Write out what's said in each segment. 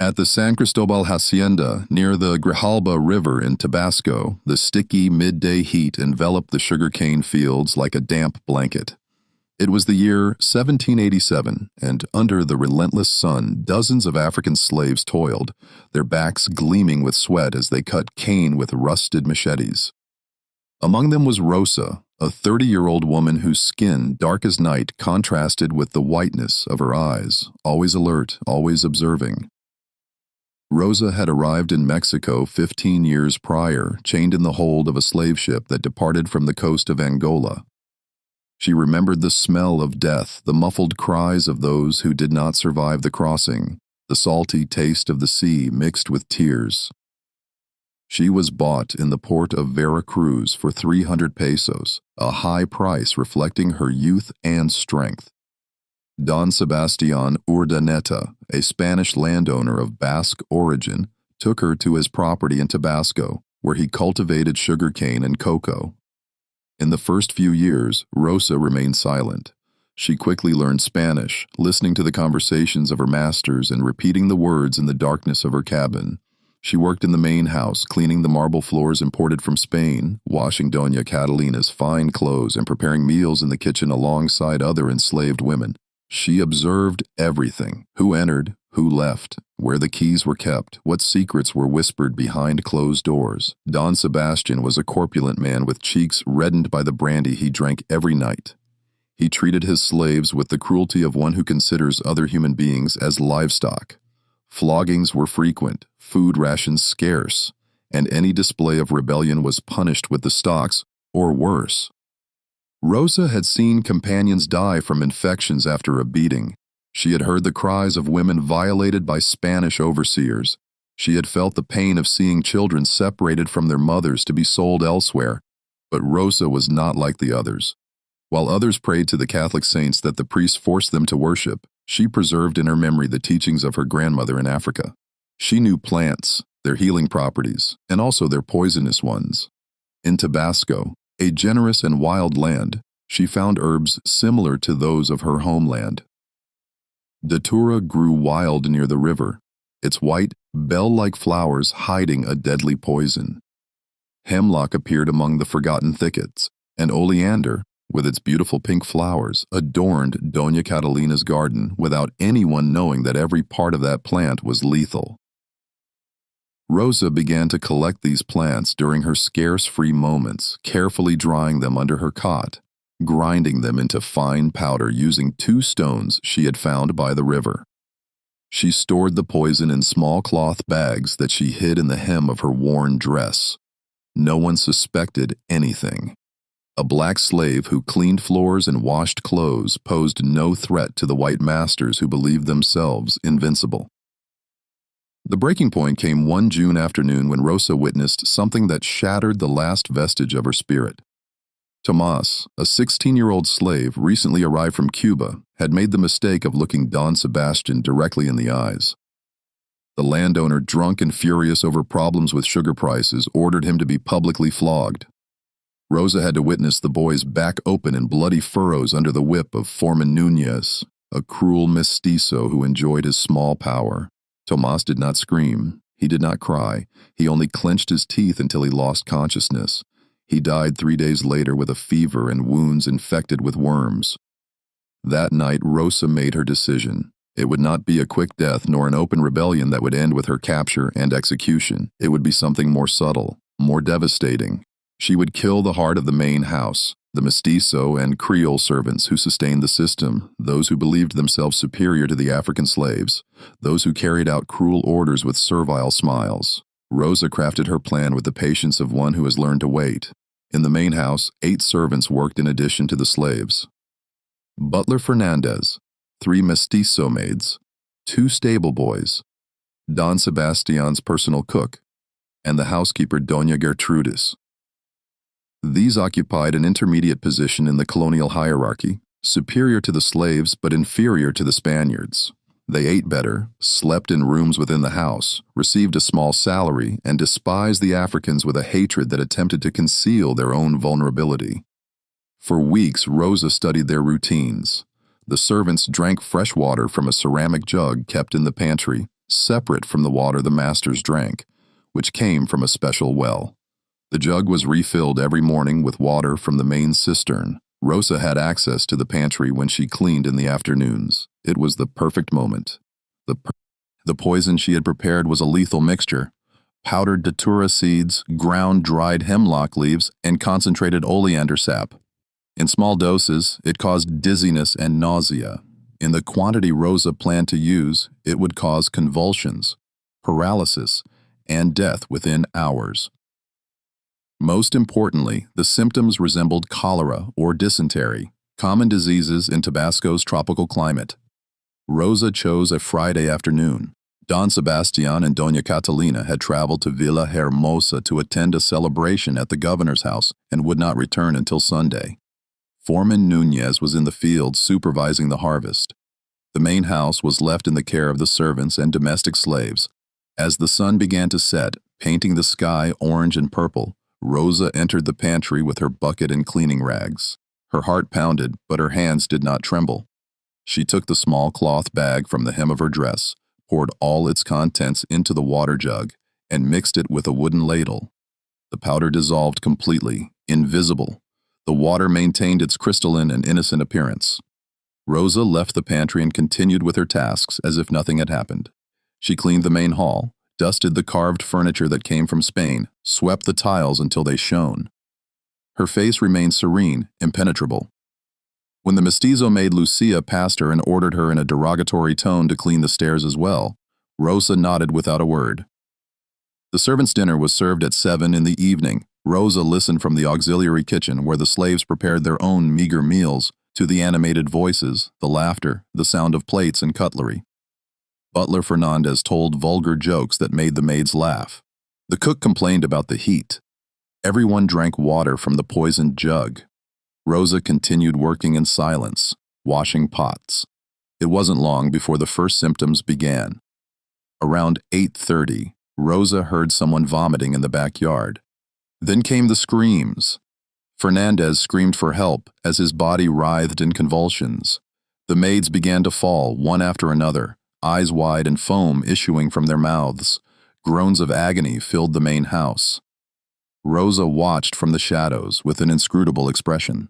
At the San Cristobal Hacienda, near the Grijalba River in Tabasco, the sticky midday heat enveloped the sugarcane fields like a damp blanket. It was the year 1787, and under the relentless sun, dozens of African slaves toiled, their backs gleaming with sweat as they cut cane with rusted machetes. Among them was Rosa, a 30-year-old woman whose skin, dark as night, contrasted with the whiteness of her eyes, always alert, always observing. Rosa had arrived in Mexico 15 years prior, chained in the hold of a slave ship that departed from the coast of Angola. She remembered the smell of death, the muffled cries of those who did not survive the crossing, the salty taste of the sea mixed with tears. She was bought in the port of Veracruz for 300 pesos, a high price reflecting her youth and strength. Don Sebastian Urdaneta, a Spanish landowner of Basque origin, took her to his property in Tabasco, where he cultivated sugarcane and cocoa. In the first few years, Rosa remained silent. She quickly learned Spanish, listening to the conversations of her masters and repeating the words in the darkness of her cabin. She worked in the main house, cleaning the marble floors imported from Spain, washing Doña Catalina's fine clothes, and preparing meals in the kitchen alongside other enslaved women. She observed everything: who entered, who left, where the keys were kept, what secrets were whispered behind closed doors. Don Sebastian was a corpulent man with cheeks reddened by the brandy he drank every night. He treated his slaves with the cruelty of one who considers other human beings as livestock. Floggings were frequent, food rations scarce, and any display of rebellion was punished with the stocks, or worse. Rosa had seen companions die from infections after a beating. She had heard the cries of women violated by Spanish overseers. She had felt the pain of seeing children separated from their mothers to be sold elsewhere. But Rosa was not like the others. While others prayed to the Catholic saints that the priests forced them to worship, she preserved in her memory the teachings of her grandmother in Africa. She knew plants, their healing properties, and also their poisonous ones. In Tabasco, a generous and wild land, she found herbs similar to those of her homeland. Datura grew wild near the river, its white, bell-like flowers hiding a deadly poison. Hemlock appeared among the forgotten thickets, and oleander, with its beautiful pink flowers, adorned Doña Catalina's garden without anyone knowing that every part of that plant was lethal. Rosa began to collect these plants during her scarce free moments, carefully drying them under her cot, grinding them into fine powder using 2 stones she had found by the river. She stored the poison in small cloth bags that she hid in the hem of her worn dress. No one suspected anything. A black slave who cleaned floors and washed clothes posed no threat to the white masters who believed themselves invincible. The breaking point came one June afternoon when Rosa witnessed something that shattered the last vestige of her spirit. Tomas, a 16-year-old slave recently arrived from Cuba, had made the mistake of looking Don Sebastian directly in the eyes. The landowner, drunk and furious over problems with sugar prices, ordered him to be publicly flogged. Rosa had to witness the boy's back open in bloody furrows under the whip of Foreman Nunez, a cruel mestizo who enjoyed his small power. Tomas did not scream. He did not cry. He only clenched his teeth until he lost consciousness. He died 3 days later with a fever and wounds infected with worms. That night, Rosa made her decision. It would not be a quick death nor an open rebellion that would end with her capture and execution. It would be something more subtle, more devastating. She would kill the heart of the main house, the mestizo and Creole servants who sustained the system, those who believed themselves superior to the African slaves, those who carried out cruel orders with servile smiles. Rosa crafted her plan with the patience of one who has learned to wait. In the main house, 8 servants worked in addition to the slaves. Butler Fernandez, 3 mestizo maids, 2 stable boys, Don Sebastian's personal cook, and the housekeeper Doña Gertrudis. These occupied an intermediate position in the colonial hierarchy, superior to the slaves but inferior to the Spaniards. They ate better, slept in rooms within the house, received a small salary, and despised the Africans with a hatred that attempted to conceal their own vulnerability. For weeks, Rosa studied their routines. The servants drank fresh water from a ceramic jug kept in the pantry, separate from the water the masters drank, which came from a special well. The jug was refilled every morning with water from the main cistern. Rosa had access to the pantry when she cleaned in the afternoons. It was the perfect moment. The poison she had prepared was a lethal mixture: powdered datura seeds, ground dried hemlock leaves, and concentrated oleander sap. In small doses, it caused dizziness and nausea. In the quantity Rosa planned to use, it would cause convulsions, paralysis, and death within hours. Most importantly, the symptoms resembled cholera or dysentery, common diseases in Tabasco's tropical climate. Rosa chose a Friday afternoon. Don Sebastian and Doña Catalina had traveled to Villa Hermosa to attend a celebration at the governor's house and would not return until Sunday. Foreman Nunez was in the field supervising the harvest. The main house was left in the care of the servants and domestic slaves. As the sun began to set, painting the sky orange and purple, Rosa entered the pantry with her bucket and cleaning rags. Her heart pounded, but her hands did not tremble. She took the small cloth bag from the hem of her dress, poured all its contents into the water jug, and mixed it with a wooden ladle. The powder dissolved completely, invisible. The water maintained its crystalline and innocent appearance. Rosa left the pantry and continued with her tasks as if nothing had happened. She cleaned the main hall, dusted the carved furniture that came from Spain, swept the tiles until they shone. Her face remained serene, impenetrable. When the mestizo maid Lucia passed her and ordered her in a derogatory tone to clean the stairs as well, Rosa nodded without a word. The servants' dinner was served at 7 in the evening. Rosa listened from the auxiliary kitchen where the slaves prepared their own meager meals to the animated voices, the laughter, the sound of plates and cutlery. Butler Fernandez told vulgar jokes that made the maids laugh. The cook complained about the heat. Everyone drank water from the poisoned jug. Rosa continued working in silence, washing pots. It wasn't long before the first symptoms began. Around 8:30, Rosa heard someone vomiting in the backyard. Then came the screams. Fernandez screamed for help as his body writhed in convulsions. The maids began to fall, one after another, eyes wide and foam issuing from their mouths. Groans of agony filled the main house. Rosa watched from the shadows with an inscrutable expression.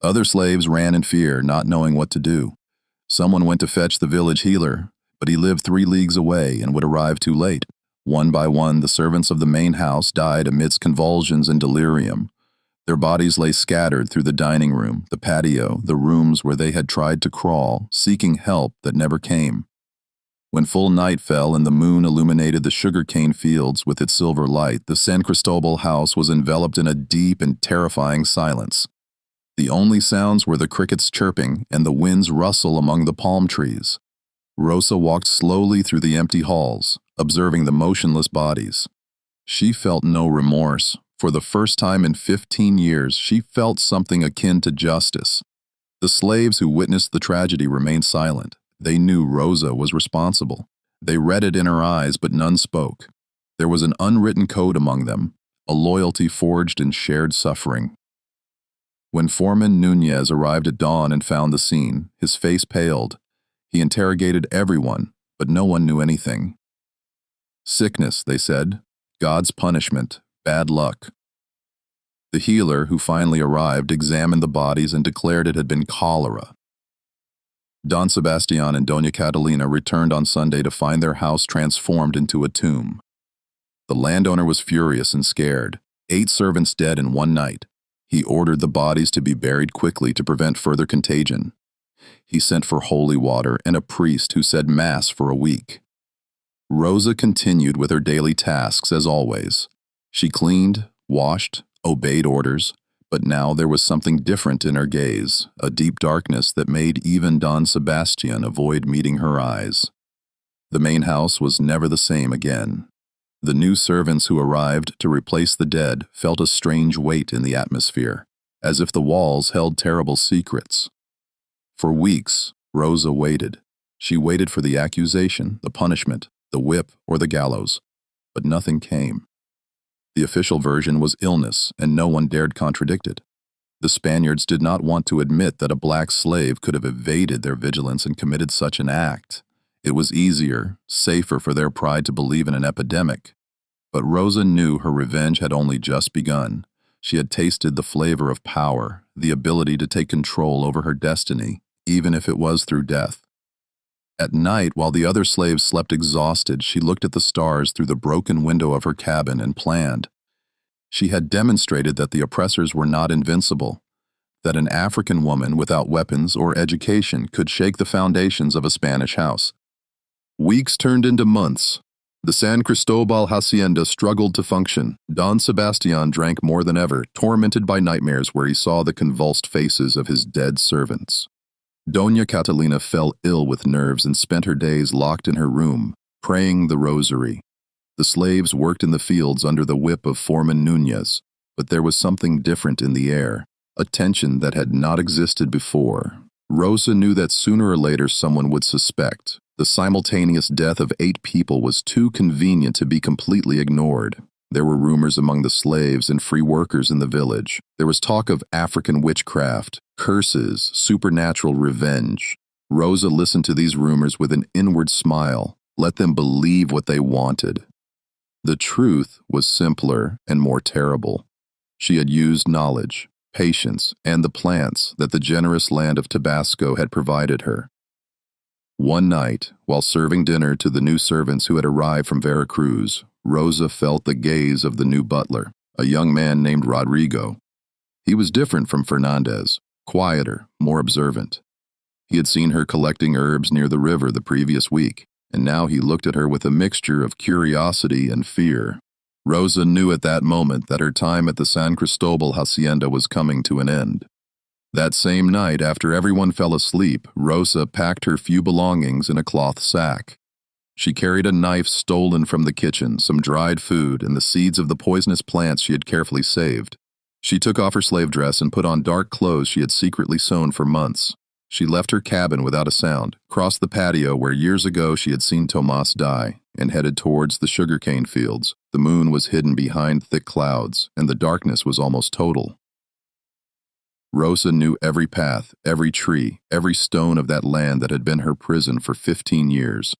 Other slaves ran in fear, not knowing what to do. Someone went to fetch the village healer, but he lived 3 leagues away and would arrive too late. One by one, the servants of the main house died amidst convulsions and delirium. Their bodies lay scattered through the dining room, the patio, the rooms where they had tried to crawl, seeking help that never came. When full night fell and the moon illuminated the sugarcane fields with its silver light, the San Cristobal house was enveloped in a deep and terrifying silence. The only sounds were the crickets chirping and the wind's rustle among the palm trees. Rosa walked slowly through the empty halls, observing the motionless bodies. She felt no remorse. For the first time in 15 years, she felt something akin to justice. The slaves who witnessed the tragedy remained silent. They knew Rosa was responsible. They read it in her eyes, but none spoke. There was an unwritten code among them, a loyalty forged in shared suffering. When Foreman Nunez arrived at dawn and found the scene, his face paled. He interrogated everyone, but no one knew anything. Sickness, they said. God's punishment. Bad luck. The healer, who finally arrived, examined the bodies and declared it had been cholera. Don Sebastian and Doña Catalina returned on Sunday to find their house transformed into a tomb. The landowner was furious and scared. 8 servants dead in one night. He ordered the bodies to be buried quickly to prevent further contagion. He sent for holy water and a priest who said Mass for a week. Rosa continued with her daily tasks as always. She cleaned, washed, obeyed orders, but now there was something different in her gaze, a deep darkness that made even Don Sebastian avoid meeting her eyes. The main house was never the same again. The new servants who arrived to replace the dead felt a strange weight in the atmosphere, as if the walls held terrible secrets. For weeks, Rosa waited. She waited for the accusation, the punishment, the whip, or the gallows, but nothing came. The official version was illness, and no one dared contradict it. The Spaniards did not want to admit that a black slave could have evaded their vigilance and committed such an act. It was easier, safer for their pride to believe in an epidemic. But Rosa knew her revenge had only just begun. She had tasted the flavor of power, the ability to take control over her destiny, even if it was through death. At night, while the other slaves slept exhausted, she looked at the stars through the broken window of her cabin and planned. She had demonstrated that the oppressors were not invincible, that an African woman without weapons or education could shake the foundations of a Spanish house. Weeks turned into months. The San Cristobal hacienda struggled to function. Don Sebastian drank more than ever, tormented by nightmares where he saw the convulsed faces of his dead servants. Doña Catalina fell ill with nerves and spent her days locked in her room, praying the rosary. The slaves worked in the fields under the whip of Foreman Núñez, but there was something different in the air, a tension that had not existed before. Rosa knew that sooner or later someone would suspect. The simultaneous death of 8 people was too convenient to be completely ignored. There were rumors among the slaves and free workers in the village. There was talk of African witchcraft, curses, supernatural revenge. Rosa listened to these rumors with an inward smile. Let them believe what they wanted. The truth was simpler and more terrible. She had used knowledge, patience, and the plants that the generous land of Tabasco had provided her. One night, while serving dinner to the new servants who had arrived from Veracruz, Rosa felt the gaze of the new butler, a young man named Rodrigo. He was different from Fernandez, quieter, more observant. He had seen her collecting herbs near the river the previous week, and now he looked at her with a mixture of curiosity and fear. Rosa knew at that moment that her time at the San Cristobal hacienda was coming to an end. That same night, after everyone fell asleep, Rosa packed her few belongings in a cloth sack. She carried a knife stolen from the kitchen, some dried food, and the seeds of the poisonous plants she had carefully saved. She took off her slave dress and put on dark clothes she had secretly sewn for months. She left her cabin without a sound, crossed the patio where years ago she had seen Tomas die, and headed towards the sugarcane fields. The moon was hidden behind thick clouds, and the darkness was almost total. Rosa knew every path, every tree, every stone of that land that had been her prison for 15 years.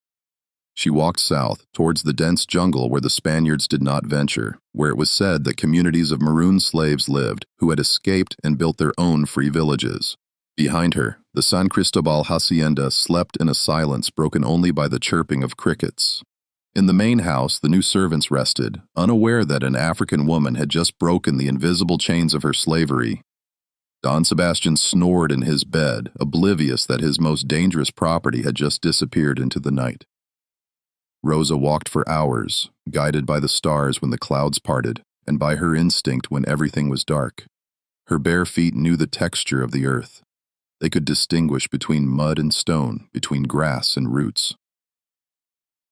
She walked south, towards the dense jungle where the Spaniards did not venture, where it was said that communities of marooned slaves lived, who had escaped and built their own free villages. Behind her, the San Cristobal hacienda slept in a silence broken only by the chirping of crickets. In the main house, the new servants rested, unaware that an African woman had just broken the invisible chains of her slavery. Don Sebastian snored in his bed, oblivious that his most dangerous property had just disappeared into the night. Rosa walked for hours, guided by the stars when the clouds parted, and by her instinct when everything was dark. Her bare feet knew the texture of the earth. They could distinguish between mud and stone, between grass and roots.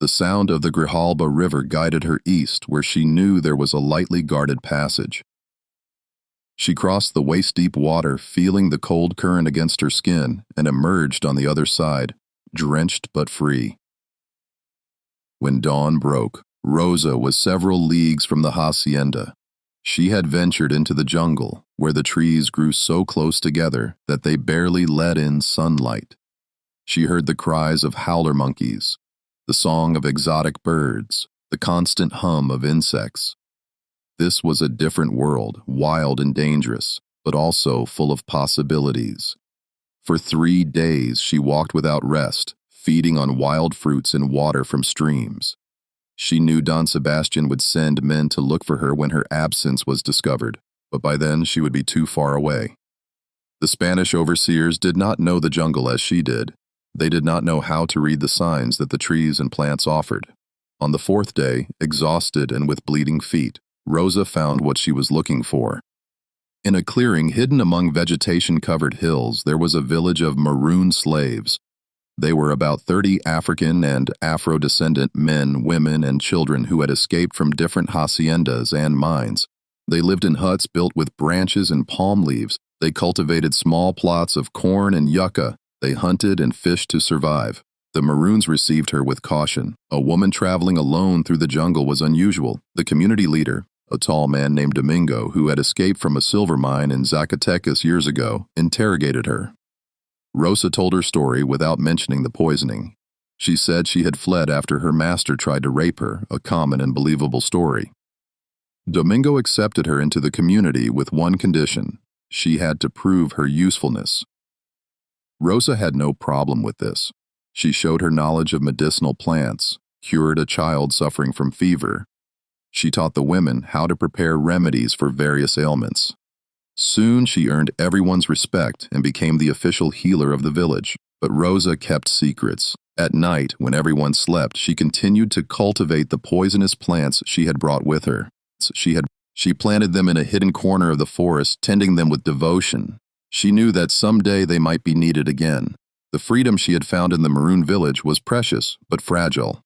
The sound of the Grijalba River guided her east, where she knew there was a lightly guarded passage. She crossed the waist-deep water, feeling the cold current against her skin, and emerged on the other side, drenched but free. When dawn broke, Rosa was several leagues from the hacienda. She had ventured into the jungle, where the trees grew so close together that they barely let in sunlight. She heard the cries of howler monkeys, the song of exotic birds, the constant hum of insects. This was a different world, wild and dangerous, but also full of possibilities. For 3 days she walked without rest, feeding on wild fruits and water from streams. She knew Don Sebastian would send men to look for her when her absence was discovered, but by then she would be too far away. The Spanish overseers did not know the jungle as she did. They did not know how to read the signs that the trees and plants offered. On the 4th day, exhausted and with bleeding feet, Rosa found what she was looking for. In a clearing hidden among vegetation-covered hills, there was a village of maroon slaves. They were about 30 African and Afro-descendant men, women, and children who had escaped from different haciendas and mines. They lived in huts built with branches and palm leaves. They cultivated small plots of corn and yucca. They hunted and fished to survive. The Maroons received her with caution. A woman traveling alone through the jungle was unusual. The community leader, a tall man named Domingo, who had escaped from a silver mine in Zacatecas years ago, interrogated her. Rosa told her story without mentioning the poisoning. She said she had fled after her master tried to rape her, a common and believable story. Domingo accepted her into the community with one condition: she had to prove her usefulness. Rosa had no problem with this. She showed her knowledge of medicinal plants, cured a child suffering from fever. She taught the women how to prepare remedies for various ailments. Soon she earned everyone's respect and became the official healer of the village. But Rosa kept secrets. At night, when everyone slept, she continued to cultivate the poisonous plants she had brought with her. She planted them in a hidden corner of the forest, tending them with devotion. She knew that someday they might be needed again. The freedom she had found in the Maroon village was precious, but fragile.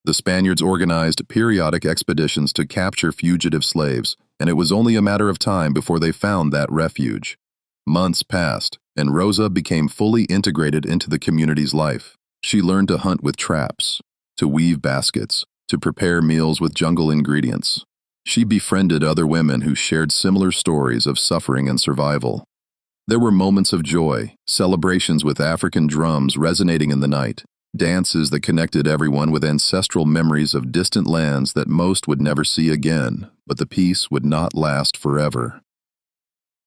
The Spaniards organized periodic expeditions to capture fugitive slaves, and it was only a matter of time before they found that refuge. Months passed, and Rosa became fully integrated into the community's life. She learned to hunt with traps, to weave baskets, to prepare meals with jungle ingredients. She befriended other women who shared similar stories of suffering and survival. There were moments of joy, celebrations with African drums resonating in the night, dances that connected everyone with ancestral memories of distant lands that most would never see again, but the peace would not last forever.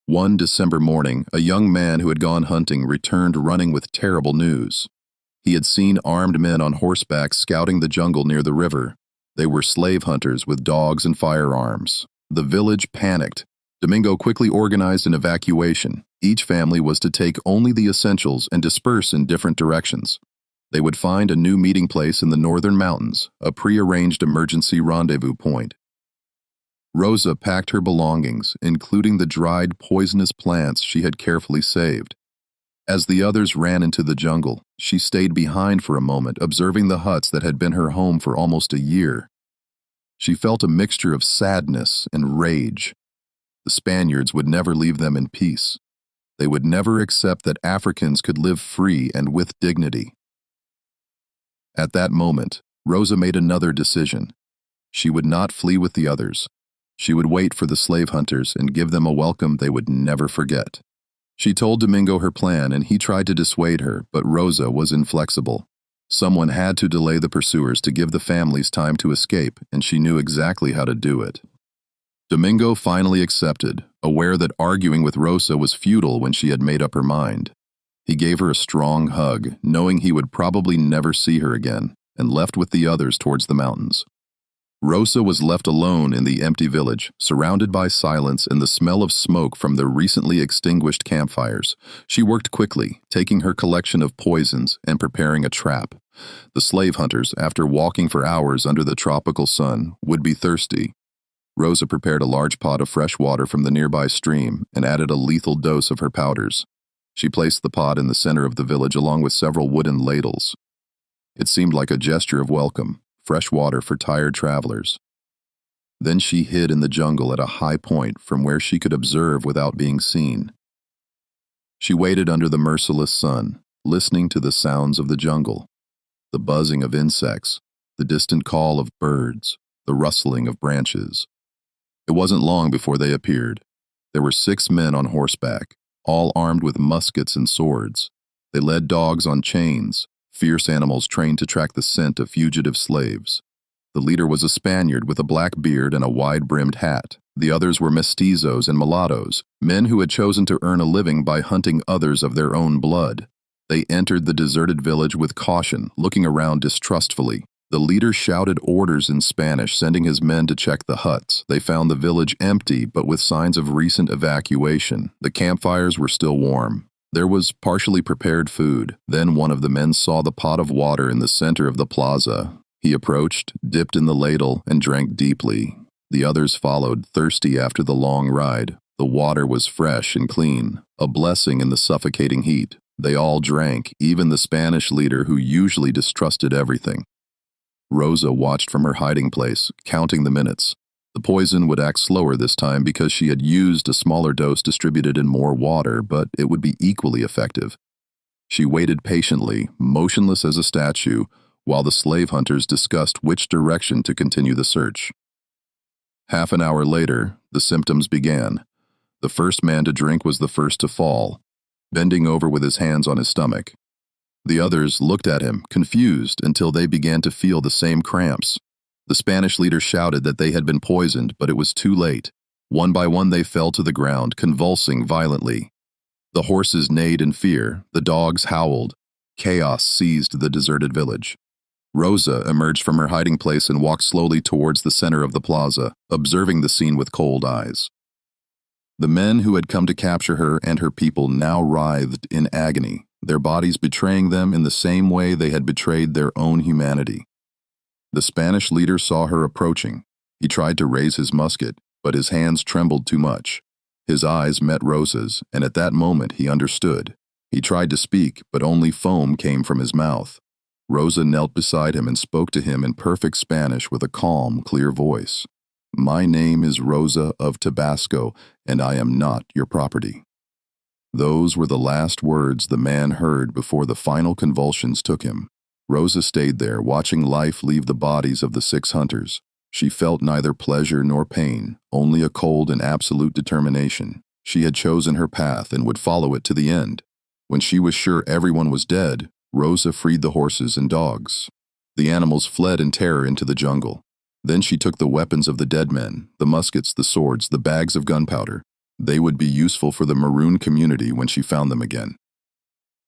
One December morning, a young man who had gone hunting returned running with terrible news. He had seen armed men on horseback scouting the jungle near the river. They were slave hunters with dogs and firearms. The village panicked. Domingo quickly organized an evacuation. Each family was to take only the essentials and disperse in different directions. They would find a new meeting place in the northern mountains, a prearranged emergency rendezvous point. Rosa packed her belongings, including the dried poisonous plants she had carefully saved. As the others ran into the jungle, she stayed behind for a moment, observing the huts that had been her home for almost a year. She felt a mixture of sadness and rage. The Spaniards would never leave them in peace. They would never accept that Africans could live free and with dignity. At that moment, Rosa made another decision. She would not flee with the others. She would wait for the slave hunters and give them a welcome they would never forget. She told Domingo her plan, and he tried to dissuade her, but Rosa was inflexible. Someone had to delay the pursuers to give the families time to escape, and she knew exactly how to do it. Domingo finally accepted, aware that arguing with Rosa was futile when she had made up her mind. He gave her a strong hug, knowing he would probably never see her again, and left with the others towards the mountains. Rosa was left alone in the empty village, surrounded by silence and the smell of smoke from the recently extinguished campfires. She worked quickly, taking her collection of poisons and preparing a trap. The slave hunters, after walking for hours under the tropical sun, would be thirsty. Rosa prepared a large pot of fresh water from the nearby stream and added a lethal dose of her powders. She placed the pot in the center of the village along with several wooden ladles. It seemed like a gesture of welcome, fresh water for tired travelers. Then she hid in the jungle at a high point from where she could observe without being seen. She waited under the merciless sun, listening to the sounds of the jungle, the buzzing of insects, the distant call of birds, the rustling of branches. It wasn't long before they appeared. There were 6 men on horseback, all armed with muskets and swords. They led dogs on chains, fierce animals trained to track the scent of fugitive slaves. The leader was a Spaniard with a black beard and a wide-brimmed hat. The others were mestizos and mulattoes, men who had chosen to earn a living by hunting others of their own blood. They entered the deserted village with caution, looking around distrustfully. The leader shouted orders in Spanish, sending his men to check the huts. They found the village empty, but with signs of recent evacuation. The campfires were still warm. There was partially prepared food. Then one of the men saw the pot of water in the center of the plaza. He approached, dipped in the ladle, and drank deeply. The others followed, thirsty after the long ride. The water was fresh and clean, a blessing in the suffocating heat. They all drank, even the Spanish leader who usually distrusted everything. Rosa watched from her hiding place, counting the minutes. The poison would act slower this time because she had used a smaller dose distributed in more water, but it would be equally effective. She waited patiently, motionless as a statue, while the slave hunters discussed which direction to continue the search. Half an hour later, the symptoms began. The first man to drink was the first to fall, bending over with his hands on his stomach. The others looked at him, confused, until they began to feel the same cramps. The Spanish leader shouted that they had been poisoned, but it was too late. One by one they fell to the ground, convulsing violently. The horses neighed in fear, the dogs howled. Chaos seized the deserted village. Rosa emerged from her hiding place and walked slowly towards the center of the plaza, observing the scene with cold eyes. The men who had come to capture her and her people now writhed in agony, their bodies betraying them in the same way they had betrayed their own humanity. The Spanish leader saw her approaching. He tried to raise his musket, but his hands trembled too much. His eyes met Rosa's, and at that moment he understood. He tried to speak, but only foam came from his mouth. Rosa knelt beside him and spoke to him in perfect Spanish with a calm, clear voice. "My name is Rosa of Tabasco, and I am not your property." Those were the last words the man heard before the final convulsions took him. Rosa stayed there, watching life leave the bodies of the 6 hunters. She felt neither pleasure nor pain, only a cold and absolute determination. She had chosen her path and would follow it to the end. When she was sure everyone was dead, Rosa freed the horses and dogs. The animals fled in terror into the jungle. Then she took the weapons of the dead men, the muskets, the swords, the bags of gunpowder. They would be useful for the Maroon community when she found them again.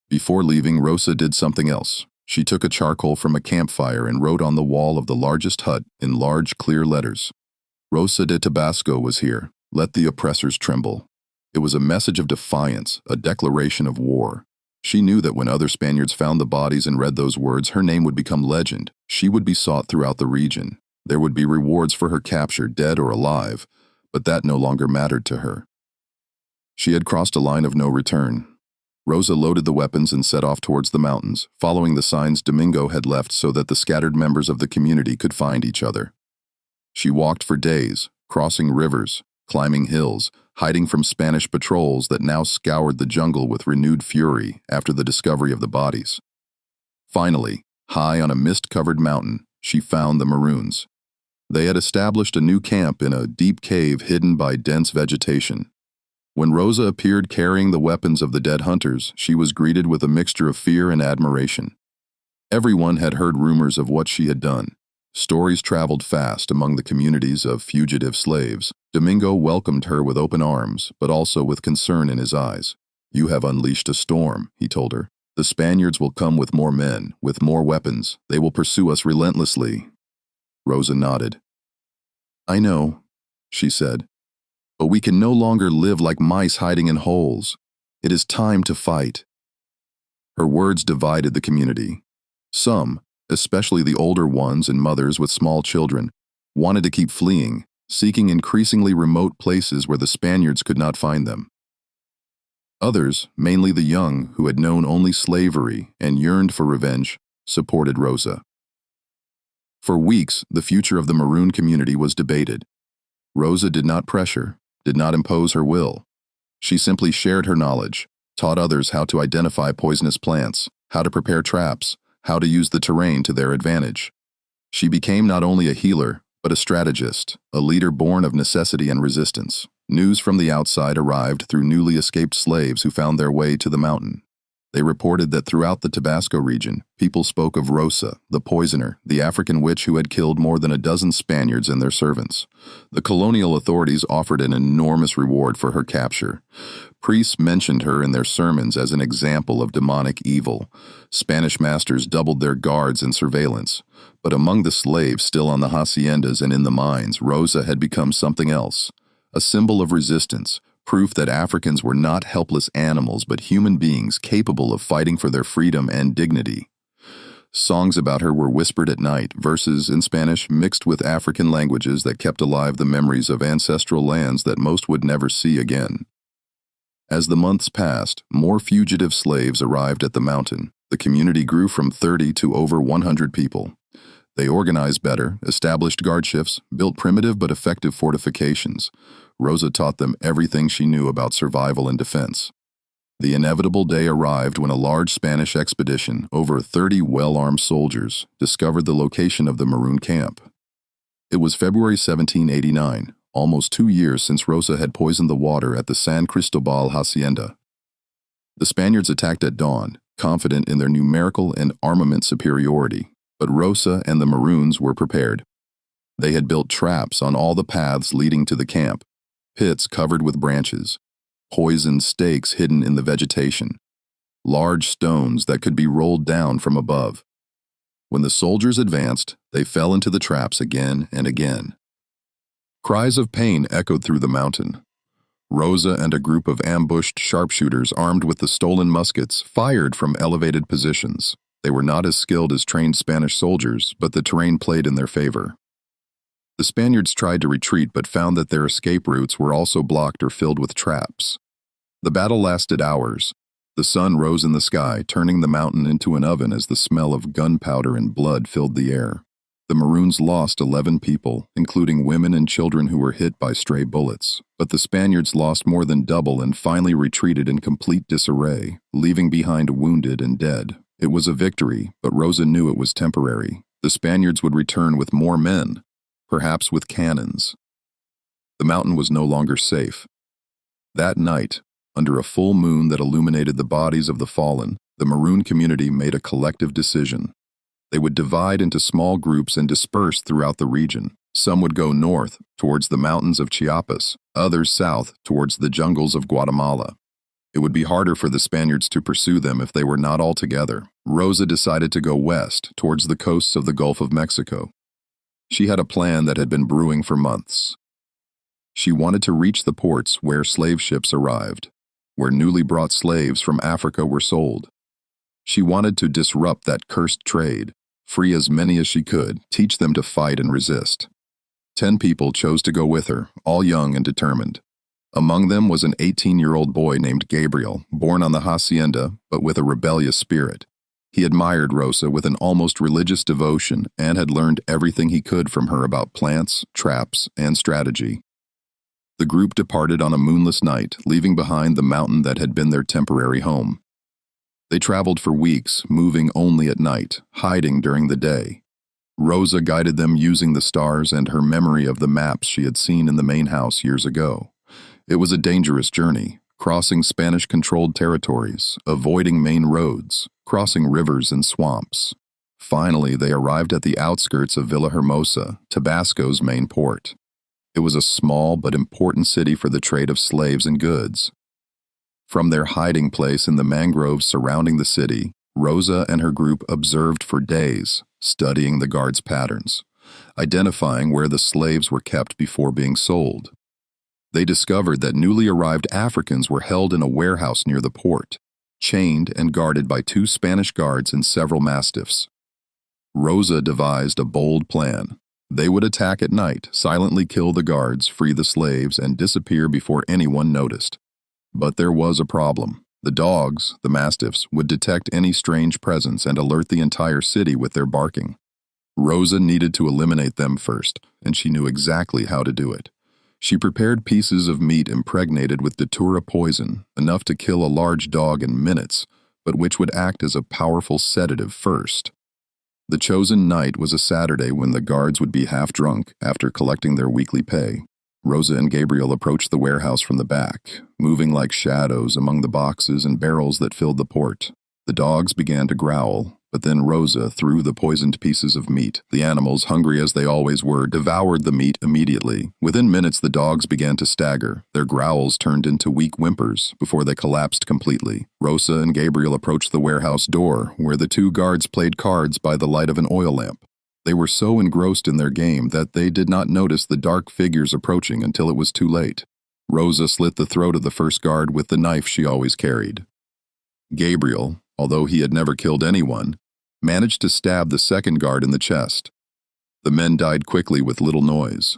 Before leaving, Rosa did something else. She took a charcoal from a campfire and wrote on the wall of the largest hut in large, clear letters. "Rosa de Tabasco was here. Let the oppressors tremble." It was a message of defiance, a declaration of war. She knew that when other Spaniards found the bodies and read those words, her name would become legend. She would be sought throughout the region. There would be rewards for her capture, dead or alive, but that no longer mattered to her. She had crossed a line of no return. Rosa loaded the weapons and set off towards the mountains, following the signs Domingo had left so that the scattered members of the community could find each other. She walked for days, crossing rivers, climbing hills, hiding from Spanish patrols that now scoured the jungle with renewed fury after the discovery of the bodies. Finally, high on a mist-covered mountain, she found the Maroons. They had established a new camp in a deep cave hidden by dense vegetation. When Rosa appeared carrying the weapons of the dead hunters, she was greeted with a mixture of fear and admiration. Everyone had heard rumors of what she had done. Stories traveled fast among the communities of fugitive slaves. Domingo welcomed her with open arms, but also with concern in his eyes. "You have unleashed a storm," he told her. "The Spaniards will come with more men, with more weapons. They will pursue us relentlessly." Rosa nodded. "I know," she said. "But we can no longer live like mice hiding in holes. It is time to fight." Her words divided the community. Some, especially the older ones and mothers with small children, wanted to keep fleeing, seeking increasingly remote places where the Spaniards could not find them. Others, mainly the young who had known only slavery and yearned for revenge, supported Rosa. For weeks, the future of the Maroon community was debated. Rosa did not pressure, did not impose her will. She simply shared her knowledge, taught others how to identify poisonous plants, how to prepare traps, how to use the terrain to their advantage. She became not only a healer, but a strategist, a leader born of necessity and resistance. News from the outside arrived through newly escaped slaves who found their way to the mountain. They reported that throughout the Tabasco region, people spoke of Rosa, the poisoner, the African witch who had killed more than a dozen Spaniards and their servants. The colonial authorities offered an enormous reward for her capture. Priests mentioned her in their sermons as an example of demonic evil. Spanish masters doubled their guards and surveillance. But among the slaves still on the haciendas and in the mines, Rosa had become something else. A symbol of resistance, proof that Africans were not helpless animals but human beings capable of fighting for their freedom and dignity. Songs about her were whispered at night, verses in Spanish mixed with African languages that kept alive the memories of ancestral lands that most would never see again. As the months passed, more fugitive slaves arrived at the mountain. The community grew from 30 to over 100 people. They organized better, established guard shifts, built primitive but effective fortifications. Rosa taught them everything she knew about survival and defense. The inevitable day arrived when a large Spanish expedition, over 30 well-armed soldiers, discovered the location of the Maroon camp. It was February 1789, almost 2 years since Rosa had poisoned the water at the San Cristobal hacienda. The Spaniards attacked at dawn, confident in their numerical and armament superiority. But Rosa and the Maroons were prepared. They had built traps on all the paths leading to the camp, pits covered with branches, poisoned stakes hidden in the vegetation, large stones that could be rolled down from above. When the soldiers advanced, they fell into the traps again and again. Cries of pain echoed through the mountain. Rosa and a group of ambushed sharpshooters armed with the stolen muskets fired from elevated positions. They were not as skilled as trained Spanish soldiers, but the terrain played in their favor. The Spaniards tried to retreat but found that their escape routes were also blocked or filled with traps. The battle lasted hours. The sun rose in the sky, turning the mountain into an oven as the smell of gunpowder and blood filled the air. The Maroons lost 11 people, including women and children who were hit by stray bullets, but the Spaniards lost more than double and finally retreated in complete disarray, leaving behind wounded and dead. It was a victory, but Rosa knew it was temporary. The Spaniards would return with more men, perhaps with cannons. The mountain was no longer safe. That night, under a full moon that illuminated the bodies of the fallen, the Maroon community made a collective decision. They would divide into small groups and disperse throughout the region. Some would go north, towards the mountains of Chiapas, others south, towards the jungles of Guatemala. It would be harder for the Spaniards to pursue them if they were not all together. Rosa decided to go west, towards the coasts of the Gulf of Mexico. She had a plan that had been brewing for months. She wanted to reach the ports where slave ships arrived, where newly brought slaves from Africa were sold. She wanted to disrupt that cursed trade, free as many as she could, teach them to fight and resist. 10 people chose to go with her, all young and determined. Among them was an 18-year-old boy named Gabriel, born on the hacienda, but with a rebellious spirit. He admired Rosa with an almost religious devotion and had learned everything he could from her about plants, traps, and strategy. The group departed on a moonless night, leaving behind the mountain that had been their temporary home. They traveled for weeks, moving only at night, hiding during the day. Rosa guided them using the stars and her memory of the maps she had seen in the main house years ago. It was a dangerous journey, crossing Spanish-controlled territories, avoiding main roads, crossing rivers and swamps. Finally, they arrived at the outskirts of Villahermosa, Tabasco's main port. It was a small but important city for the trade of slaves and goods. From their hiding place in the mangroves surrounding the city, Rosa and her group observed for days, studying the guards' patterns, identifying where the slaves were kept before being sold. They discovered that newly arrived Africans were held in a warehouse near the port, chained and guarded by 2 Spanish guards and several mastiffs. Rosa devised a bold plan. They would attack at night, silently kill the guards, free the slaves, and disappear before anyone noticed. But there was a problem. The dogs, the mastiffs, would detect any strange presence and alert the entire city with their barking. Rosa needed to eliminate them first, and she knew exactly how to do it. She prepared pieces of meat impregnated with datura poison, enough to kill a large dog in minutes, but which would act as a powerful sedative first. The chosen night was a Saturday when the guards would be half drunk after collecting their weekly pay. Rosa and Gabriel approached the warehouse from the back, moving like shadows among the boxes and barrels that filled the port. The dogs began to growl, but then Rosa threw the poisoned pieces of meat. The animals, hungry as they always were, devoured the meat immediately. Within minutes, the dogs began to stagger. Their growls turned into weak whimpers before they collapsed completely. Rosa and Gabriel approached the warehouse door, where the 2 guards played cards by the light of an oil lamp. They were so engrossed in their game that they did not notice the dark figures approaching until it was too late. Rosa slit the throat of the first guard with the knife she always carried. Gabriel, although he had never killed anyone, managed to stab the second guard in the chest. The men died quickly with little noise.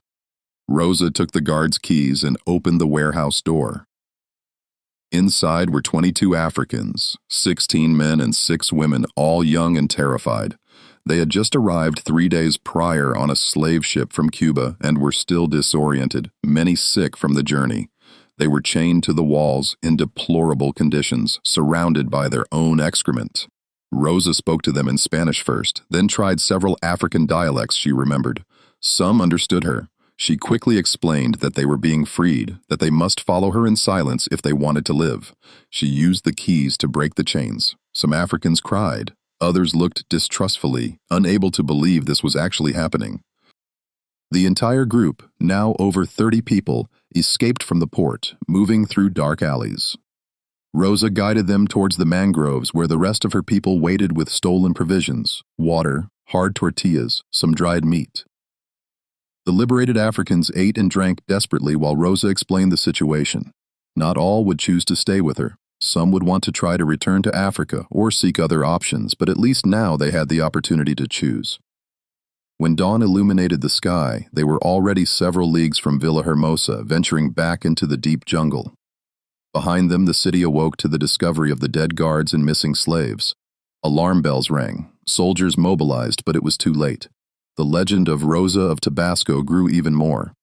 Rosa took the guard's keys and opened the warehouse door. Inside were 22 Africans, 16 men and 6 women, all young and terrified. They had just arrived 3 days prior on a slave ship from Cuba and were still disoriented, many sick from the journey. They were chained to the walls in deplorable conditions, surrounded by their own excrement. Rosa spoke to them in Spanish first, then tried several African dialects she remembered. Some understood her. She quickly explained that they were being freed, that they must follow her in silence if they wanted to live. She used the keys to break the chains. Some Africans cried. Others looked distrustfully, unable to believe this was actually happening. The entire group, now over 30 people, escaped from the port, moving through dark alleys. Rosa guided them towards the mangroves where the rest of her people waited with stolen provisions, water, hard tortillas, some dried meat. The liberated Africans ate and drank desperately while Rosa explained the situation. Not all would choose to stay with her. Some would want to try to return to Africa or seek other options, but at least now they had the opportunity to choose. When dawn illuminated the sky, they were already several leagues from Villahermosa, venturing back into the deep jungle. Behind them, the city awoke to the discovery of the dead guards and missing slaves. Alarm bells rang, soldiers mobilized, but it was too late. The legend of Rosa of Tabasco grew even more.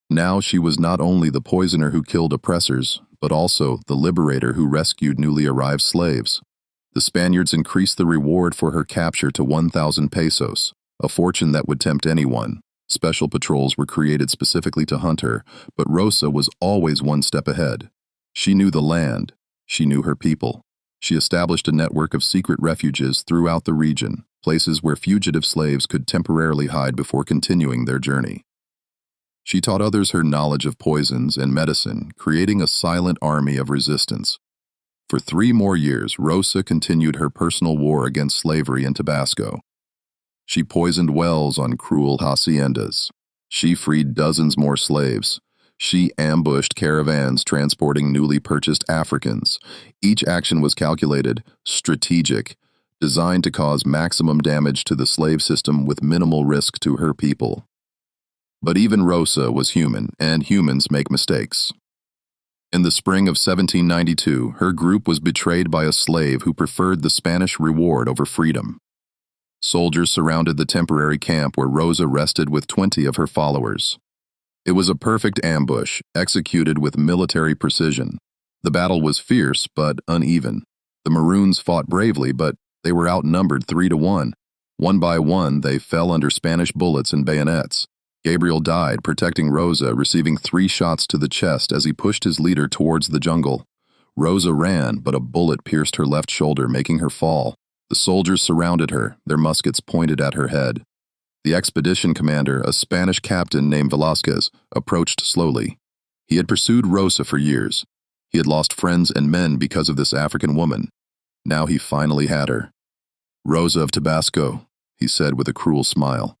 Now she was not only the poisoner who killed oppressors, but also the liberator who rescued newly arrived slaves. The Spaniards increased the reward for her capture to 1,000 pesos, a fortune that would tempt anyone. Special patrols were created specifically to hunt her, but Rosa was always one step ahead. She knew the land. She knew her people. She established a network of secret refuges throughout the region, places where fugitive slaves could temporarily hide before continuing their journey. She taught others her knowledge of poisons and medicine, creating a silent army of resistance. For 3 more years, Rosa continued her personal war against slavery in Tabasco. She poisoned wells on cruel haciendas. She freed dozens more slaves. She ambushed caravans transporting newly purchased Africans. Each action was calculated, strategic, designed to cause maximum damage to the slave system with minimal risk to her people. But even Rosa was human, and humans make mistakes. In the spring of 1792, her group was betrayed by a slave who preferred the Spanish reward over freedom. Soldiers surrounded the temporary camp where Rosa rested with 20 of her followers. It was a perfect ambush, executed with military precision. The battle was fierce but uneven. The Maroons fought bravely, but they were outnumbered 3-1. One by one, they fell under Spanish bullets and bayonets. Gabriel died, protecting Rosa, receiving 3 shots to the chest as he pushed his leader towards the jungle. Rosa ran, but a bullet pierced her left shoulder, making her fall. The soldiers surrounded her, their muskets pointed at her head. The expedition commander, a Spanish captain named Velasquez, approached slowly. He had pursued Rosa for years. He had lost friends and men because of this African woman. Now he finally had her. "Rosa of Tabasco," he said with a cruel smile.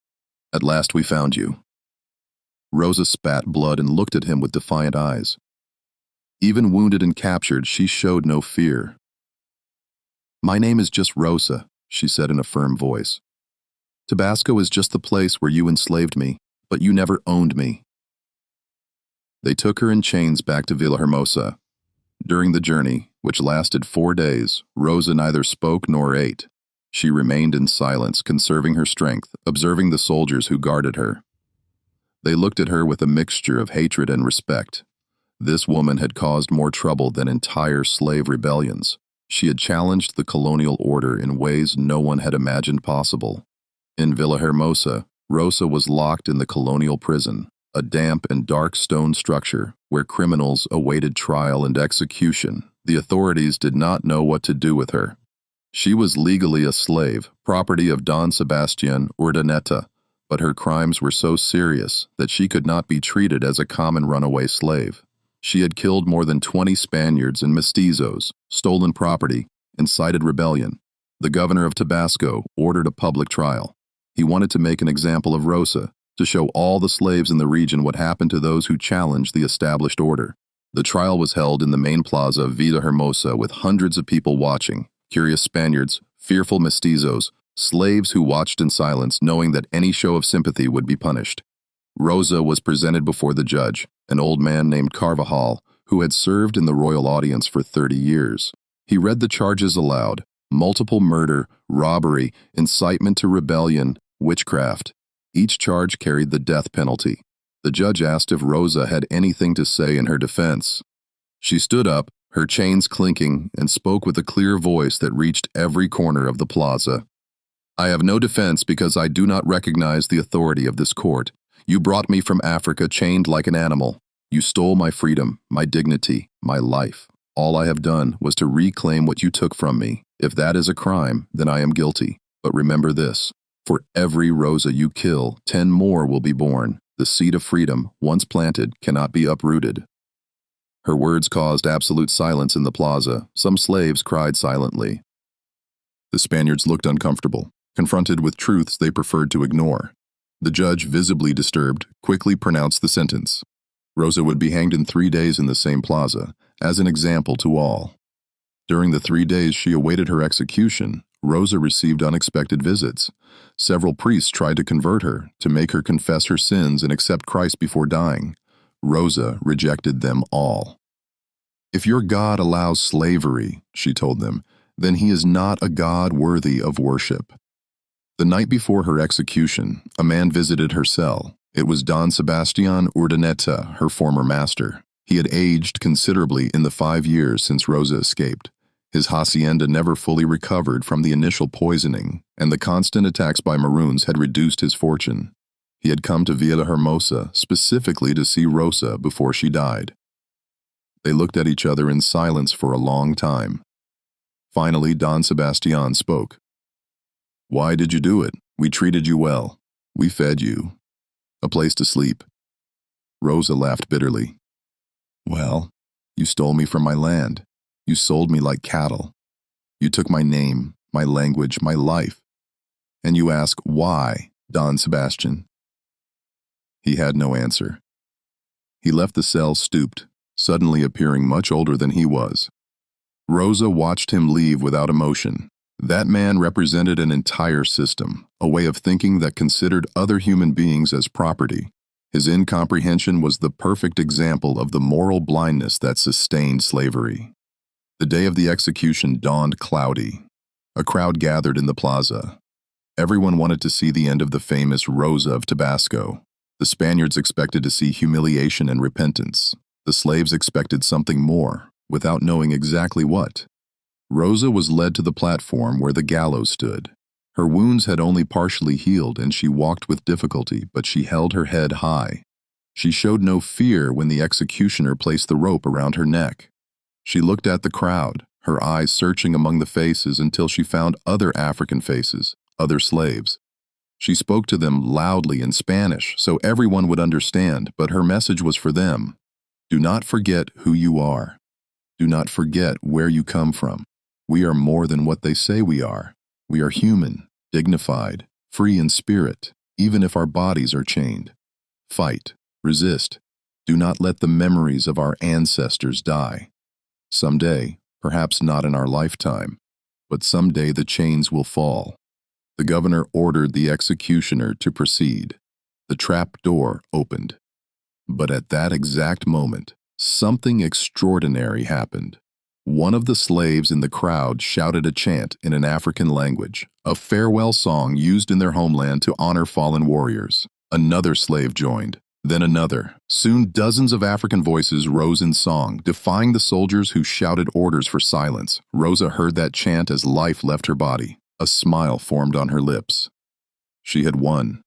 "At last we found you." Rosa spat blood and looked at him with defiant eyes. Even wounded and captured, she showed no fear. "My name is just Rosa," she said in a firm voice. "Tabasco is just the place where you enslaved me, but you never owned me." They took her in chains back to Villahermosa. During the journey, which lasted 4 days, Rosa neither spoke nor ate. She remained in silence, conserving her strength, observing the soldiers who guarded her. They looked at her with a mixture of hatred and respect. This woman had caused more trouble than entire slave rebellions. She had challenged the colonial order in ways no one had imagined possible. In Villahermosa, Rosa was locked in the colonial prison, a damp and dark stone structure where criminals awaited trial and execution. The authorities did not know what to do with her. She was legally a slave, property of Don Sebastian Urdaneta, but her crimes were so serious that she could not be treated as a common runaway slave. She had killed more than 20 Spaniards and mestizos, stolen property, incited rebellion. The governor of Tabasco ordered a public trial. He wanted to make an example of Rosa, to show all the slaves in the region what happened to those who challenged the established order. The trial was held in the main plaza of Villahermosa with hundreds of people watching, curious Spaniards, fearful mestizos, slaves who watched in silence knowing that any show of sympathy would be punished. Rosa was presented before the judge, an old man named Carvajal, who had served in the royal audience for 30 years. He read the charges aloud: multiple murder, robbery, incitement to rebellion, witchcraft. Each charge carried the death penalty. The judge asked if Rosa had anything to say in her defense. She stood up, her chains clinking, and spoke with a clear voice that reached every corner of the plaza. "I have no defense because I do not recognize the authority of this court. You brought me from Africa chained like an animal. You stole my freedom, my dignity, my life, All I have done was to reclaim what you took from me. If that is a crime, then I am guilty. But remember this, for every Rosa you kill, 10 more will be born. The seed of freedom, once planted, cannot be uprooted. Her words caused absolute silence in the plaza. Some slaves cried silently. The Spaniards looked uncomfortable, confronted with truths they preferred to ignore. The judge, visibly disturbed, quickly pronounced the sentence. Rosa would be hanged in 3 days in the same plaza, as an example to all. During the 3 days she awaited her execution, Rosa received unexpected visits. Several priests tried to convert her, to make her confess her sins and accept Christ before dying. Rosa rejected them all. If your God allows slavery, she told them, then he is not a God worthy of worship. The night before her execution, a man visited her cell. It was Don Sebastian Urdaneta, her former master. He had aged considerably in the 5 years since Rosa escaped. His hacienda never fully recovered from the initial poisoning, and the constant attacks by Maroons had reduced his fortune. He had come to Villahermosa specifically to see Rosa before she died. They looked at each other in silence for a long time. Finally, Don Sebastian spoke. "Why did you do it? We treated you well. We fed you. A place to sleep." Rosa laughed bitterly. "Well, you stole me from my land. You sold me like cattle. You took my name, my language, my life. And you ask, why, Don Sebastian?" He had no answer. He left the cell stooped, suddenly appearing much older than he was. Rosa watched him leave without emotion. That man represented an entire system, a way of thinking that considered other human beings as property. His incomprehension was the perfect example of the moral blindness that sustained slavery. The day of the execution dawned cloudy. A crowd gathered in the plaza. Everyone wanted to see the end of the famous Rosa of Tabasco. The Spaniards expected to see humiliation and repentance. The slaves expected something more, without knowing exactly what. Rosa was led to the platform where the gallows stood. Her wounds had only partially healed and she walked with difficulty, but she held her head high. She showed no fear when the executioner placed the rope around her neck. She looked at the crowd, her eyes searching among the faces until she found other African faces, other slaves. She spoke to them loudly in Spanish so everyone would understand, but her message was for them. Do not forget who you are. Do not forget where you come from. We are more than what they say we are. We are human, dignified, free in spirit, even if our bodies are chained. Fight, resist. Do not let the memories of our ancestors die. Someday, perhaps not in our lifetime, but someday the chains will fall. The governor ordered the executioner to proceed. The trap door opened. But at that exact moment, something extraordinary happened. One of the slaves in the crowd shouted a chant in an African language, a farewell song used in their homeland to honor fallen warriors. Another slave joined, then another. Soon dozens of African voices rose in song, defying the soldiers who shouted orders for silence. Rosa heard that chant as life left her body. A smile formed on her lips. She had won.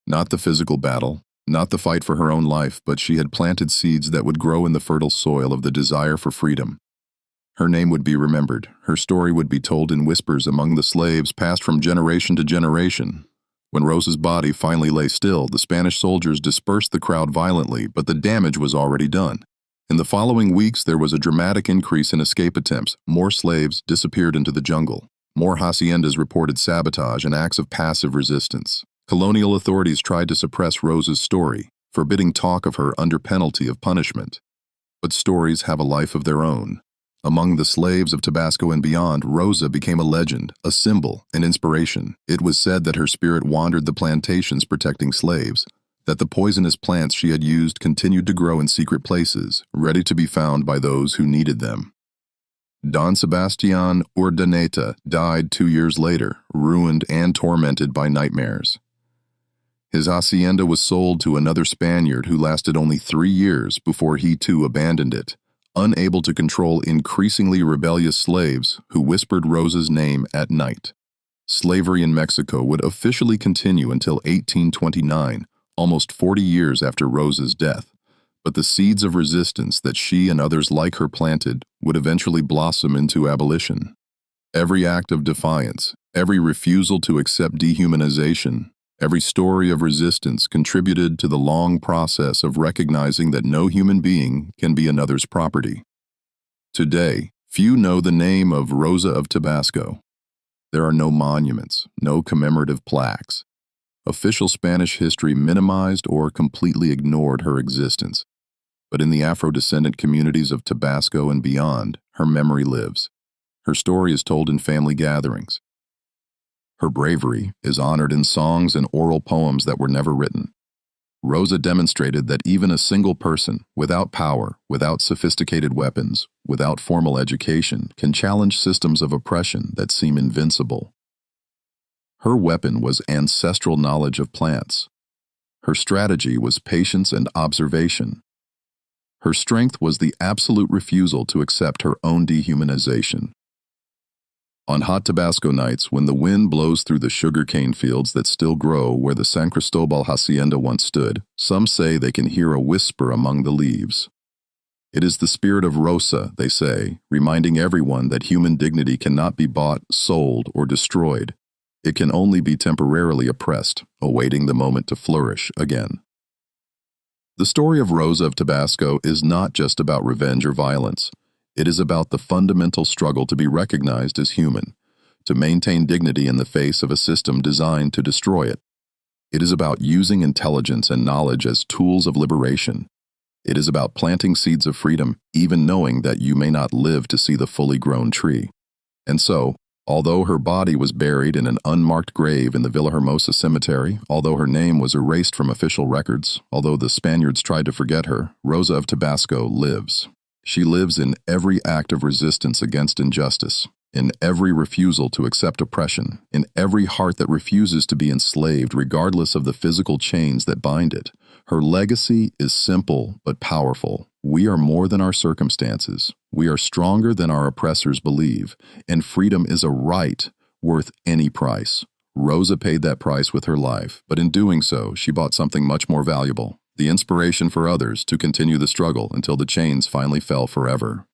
Not the physical battle, not the fight for her own life, but she had planted seeds that would grow in the fertile soil of the desire for freedom. Her name would be remembered. Her story would be told in whispers among the slaves passed from generation to generation. When Rosa's body finally lay still, the Spanish soldiers dispersed the crowd violently, but the damage was already done. In the following weeks, there was a dramatic increase in escape attempts. More slaves disappeared into the jungle. More haciendas reported sabotage and acts of passive resistance. Colonial authorities tried to suppress Rosa's story, forbidding talk of her under penalty of punishment. But stories have a life of their own. Among the slaves of Tabasco and beyond, Rosa became a legend, a symbol, an inspiration. It was said that her spirit wandered the plantations protecting slaves, that the poisonous plants she had used continued to grow in secret places, ready to be found by those who needed them. Don Sebastian Urdaneta died 2 years later, ruined and tormented by nightmares. His hacienda was sold to another Spaniard who lasted only 3 years before he too abandoned it, unable to control increasingly rebellious slaves who whispered Rosa's name at night. Slavery in Mexico would officially continue until 1829, almost 40 years after Rosa's death. But the seeds of resistance that she and others like her planted would eventually blossom into abolition. Every act of defiance, every refusal to accept dehumanization, every story of resistance contributed to the long process of recognizing that no human being can be another's property. Today, few know the name of Rosa of Tabasco. There are no monuments, no commemorative plaques. Official Spanish history minimized or completely ignored her existence. But in the Afro-descendant communities of Tabasco and beyond, her memory lives. Her story is told in family gatherings. Her bravery is honored in songs and oral poems that were never written. Rosa demonstrated that even a single person, without power, without sophisticated weapons, without formal education, can challenge systems of oppression that seem invincible. Her weapon was ancestral knowledge of plants. Her strategy was patience and observation. Her strength was the absolute refusal to accept her own dehumanization. On hot Tabasco nights, when the wind blows through the sugarcane fields that still grow where the San Cristobal hacienda once stood, some say they can hear a whisper among the leaves. It is the spirit of Rosa, they say, reminding everyone that human dignity cannot be bought, sold, or destroyed. It can only be temporarily oppressed, awaiting the moment to flourish again. The story of Rosa of Tabasco is not just about revenge or violence. It is about the fundamental struggle to be recognized as human, to maintain dignity in the face of a system designed to destroy it. It is about using intelligence and knowledge as tools of liberation. It is about planting seeds of freedom, even knowing that you may not live to see the fully grown tree. And so, although her body was buried in an unmarked grave in the Villahermosa cemetery, although her name was erased from official records, although the Spaniards tried to forget her, Rosa of Tabasco lives. She lives in every act of resistance against injustice, in every refusal to accept oppression, in every heart that refuses to be enslaved regardless of the physical chains that bind it. Her legacy is simple but powerful. We are more than our circumstances. We are stronger than our oppressors believe, and freedom is a right worth any price. Rosa paid that price with her life, but in doing so, she bought something much more valuable: the inspiration for others to continue the struggle until the chains finally fell forever.